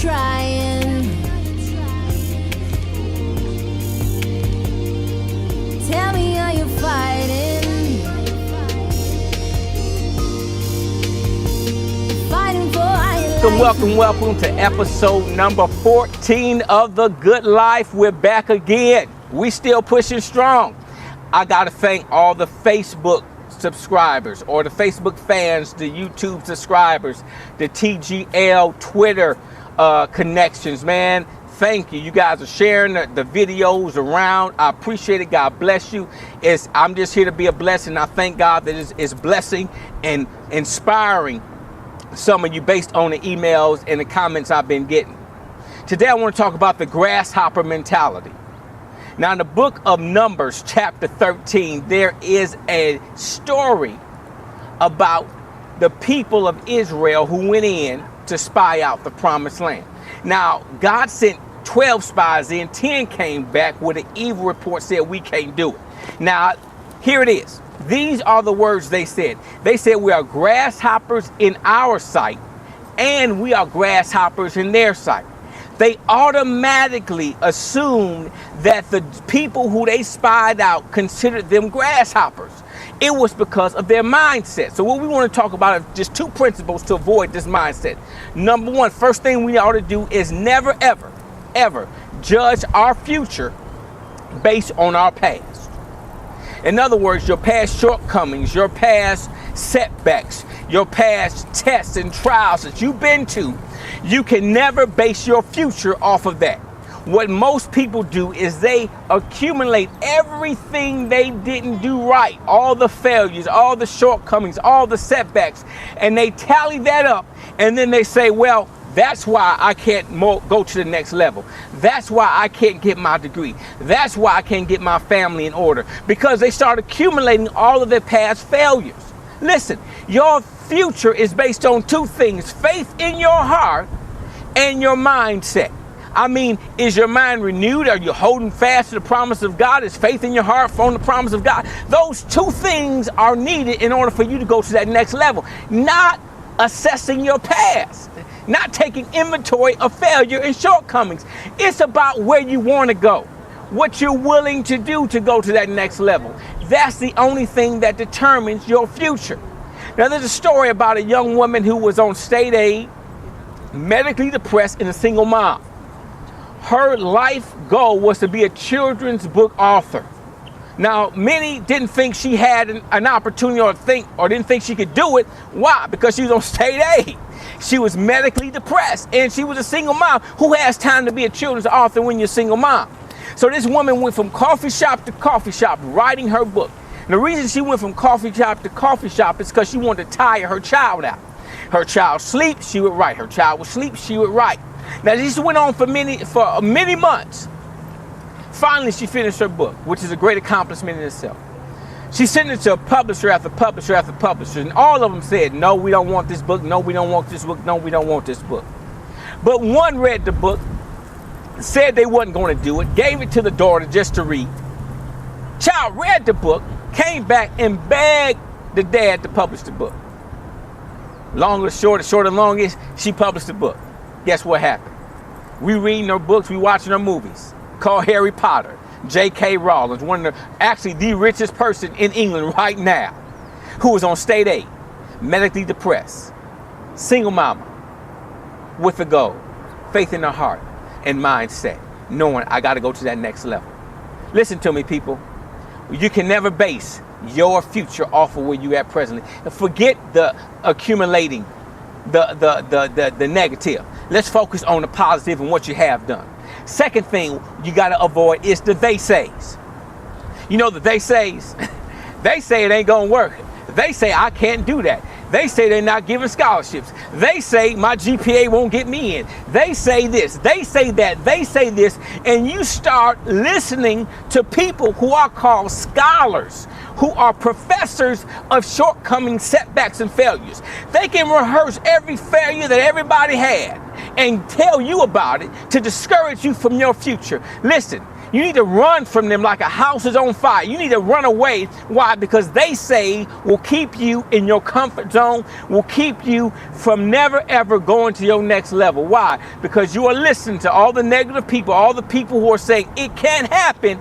trying. Tell me, are you fighting? Fighting for our life. Welcome to episode number 14 of the Good Life. We're back again. We still pushing strong. I got to thank all the Facebook subscribers or the Facebook fans, the YouTube subscribers, the TGL Twitter connections, man. Thank you. You guys are sharing the videos around. I appreciate it. God bless you. I'm just here to be a blessing. I thank God that it's blessing and inspiring some of you based on the emails and the comments I've been getting. Today I want to talk about the grasshopper mentality. Now in the book of Numbers chapter 13, there is a story about the people of Israel who went in to spy out the promised land. Now God sent 12 spies in, 10 came back with an evil report, said we can't do it. Now here it is. These are the words they said. They said we are grasshoppers in our sight and we are grasshoppers in their sight. They automatically assumed that the people who they spied out considered them grasshoppers. It was because of their mindset. So what we want to talk about is just two principles to avoid this mindset. Number one, first thing we ought to do is never, ever, ever judge our future based on our past. In other words, your past shortcomings, your past setbacks, your past tests and trials that you've been to, you can never base your future off of that. What most people do is they accumulate everything they didn't do right, all the failures, all the shortcomings, all the setbacks, and they tally that up, and then they say, well, that's why I can't go to the next level. That's why I can't get my degree. That's why I can't get my family in order. Because they start accumulating all of their past failures. Listen, your future is based on two things: faith in your heart and your mindset. I mean, is your mind renewed? Are you holding fast to the promise of God? Is faith in your heart on the promise of God? Those two things are needed in order for you to go to that next level. Not assessing your past, not taking inventory of failure and shortcomings. It's about where you want to go, what you're willing to do to go to that next level. That's the only thing that determines your future. Now, there's a story about a young woman who was on state aid, medically depressed, and a single mom. Her life goal was to be a children's book author. Now, many didn't think she had an opportunity or didn't think she could do it. Why? Because she was on state aid. She was medically depressed, and she was a single mom. Who has time to be a children's author when you're a single mom? So this woman went from coffee shop to coffee shop writing her book. And the reason she went from coffee shop to coffee shop is because she wanted to tire her child out. Her child sleep, she would write. Her child would sleep, she would write. Now this went on for many months. Finally, she finished her book, which is a great accomplishment in itself. She sent it to a publisher after publisher after publisher, and all of them said, no, we don't want this book. No, we don't want this book. No, we don't want this book. But one read the book, said they wasn't going to do it, gave it to the daughter just to read. Child read the book, came back and begged the dad to publish the book. Long or short and long is she published the book. Guess what happened? We reading her books, we watching her movies called Harry Potter. J.K. Rowling, actually the richest person in England right now, who was on state aid, medically depressed, single mama, with a goal, faith in her heart and mindset, knowing I got to go to that next level. Listen to me, people. You can never base your future off of where you at presently. Forget the accumulating, the negative. Let's focus on the positive and what you have done. Second thing you got to avoid is the they says. You know the they says? They say it ain't going to work. They say I can't do that. They say they're not giving scholarships. They say my GPA won't get me in. They say this. They say that. They say this. And you start listening to people who are called scholars, who are professors of shortcomings, setbacks, and failures. They can rehearse every failure that everybody had and tell you about it to discourage you from your future. Listen, You need to run from them like a house is on fire. You need to run away. Why? Because they say will keep you in your comfort zone, will keep you from never ever going to your next level. Why? Because you are listening to all the negative people, all the people who are saying it can't happen.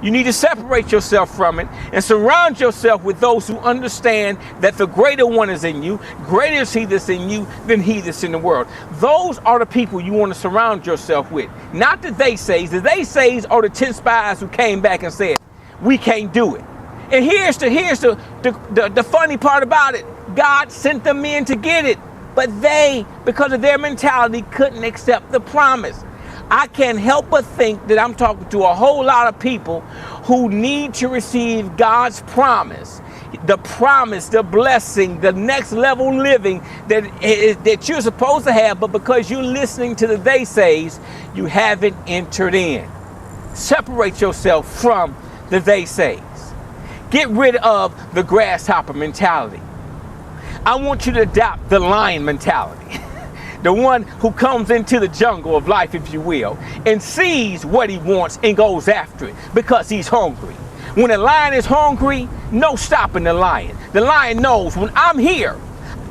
You need to separate yourself from it and surround yourself with those who understand that the greater one is in you. Greater is he that's in you than he that's in the world. Those are the people you want to surround yourself with. Not the they says. The they says are the 10 spies who came back and said, we can't do it. And here's the funny part about it. God sent them in to get it. But they, because of their mentality, couldn't accept the promise. I can't help but think that I'm talking to a whole lot of people who need to receive God's promise, the blessing, the next level living that you're supposed to have, but because you're listening to the they says, you haven't entered in. Separate yourself from the they says. Get rid of the grasshopper mentality. I want you to adopt the lion mentality. The one who comes into the jungle of life, if you will, and sees what he wants and goes after it because he's hungry. When a lion is hungry, no stopping the lion. The lion knows when I'm here,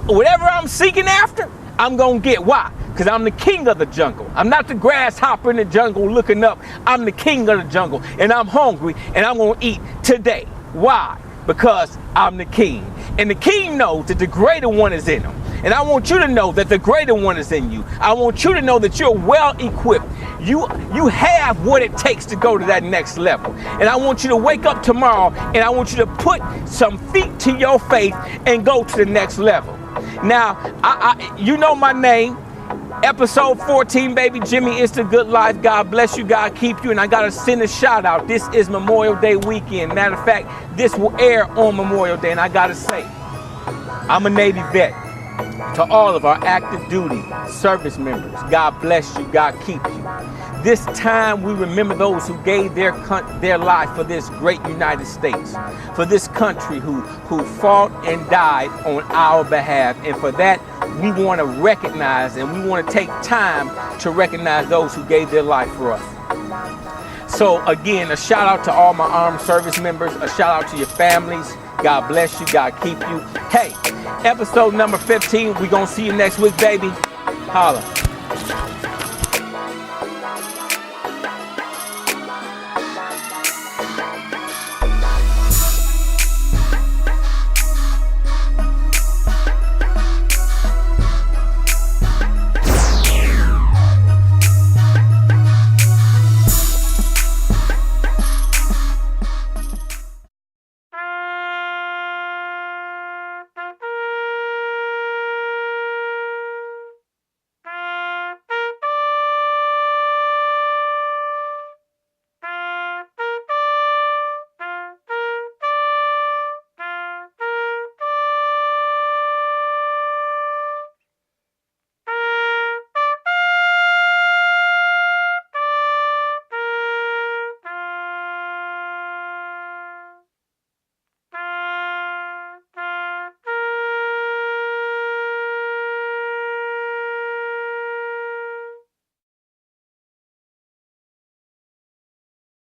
whatever I'm seeking after, I'm going to get. Why? Because I'm the king of the jungle. I'm not the grasshopper in the jungle looking up. I'm the king of the jungle, and I'm hungry, and I'm going to eat today. Why? Because I'm the king. And the king knows that the greater one is in him. And I want you to know that the greater one is in you. I want you to know that you're well equipped. You have what it takes to go to that next level. And I want you to wake up tomorrow and I want you to put some feet to your faith and go to the next level. Now, you know my name. Episode 14, baby. Jimmie, it's the Good Life. God bless you. God keep you. And I got to send a shout out. This is Memorial Day weekend. Matter of fact, this will air on Memorial Day. And I got to say, I'm a Navy vet. To all of our active duty service members, God bless you, God keep you. This time we remember those who gave their life for this great United States, for this country who fought and died on our behalf. And for that, we want to recognize and we want to take time to recognize those who gave their life for us. So again, a shout out to all my armed service members, a shout out to your families. God bless you, God keep you. Hey, episode number 15, we're going to see you next week, baby. Holla.